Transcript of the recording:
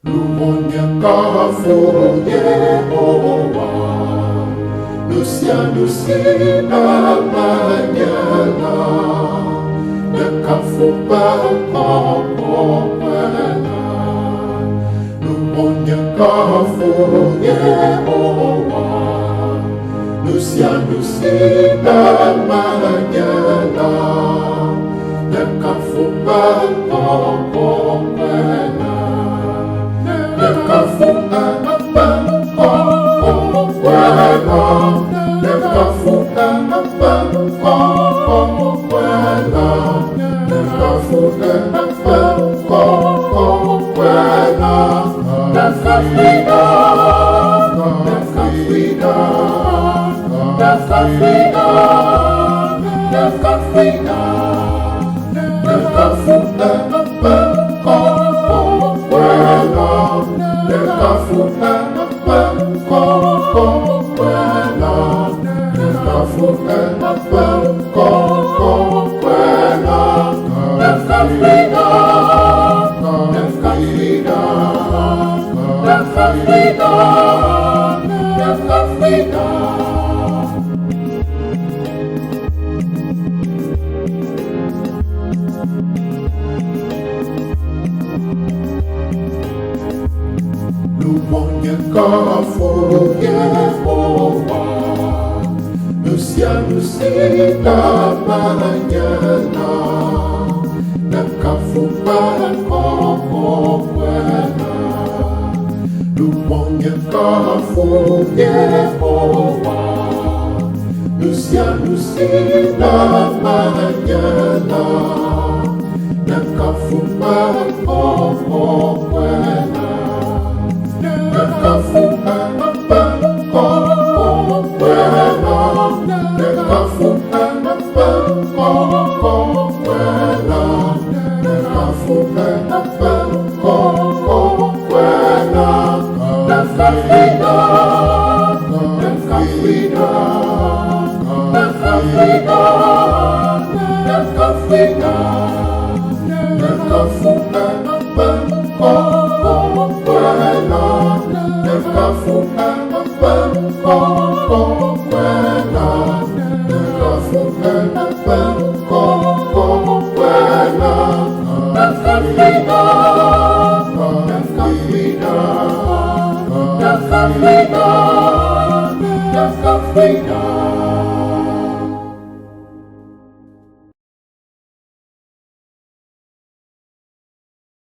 Lumonyakafu Yehowa, Lucia manyala, Nakafupa kokokwela. Lumonyakafu Yehowa, Lucia manyala, Nakafupa kokokwela. Nakafupa kokokwela, Nakafupa kokokwela, Nakafupa kokokwela. Nakafrida, Nakafrida, Nakafrida, Nakafrida, Nakafupa kokokwela, Nakafupa kokokwela, Nakafupa kokokwela. Nakafrida, Nakafrida, Nakafrida, Nakafrida. Lumonyakafu Yehowa, Lucia manyala, Nakafupa kokokwela. Lumonyakafu Yehowa, Lucia manyala, Nakafupa kokokwela. Nakafupa kokokwela, Nakafupa kokokwela, Nakafupa kokokwela. Nakafrida, Nakafrida, Nakafrida, Nakafrida, Nakafupa kokokwela, Nakafupa kokokwela, Nakafupa kokokwela. Nakafrida, Nakafrida, Nakafrida, Nakafrida.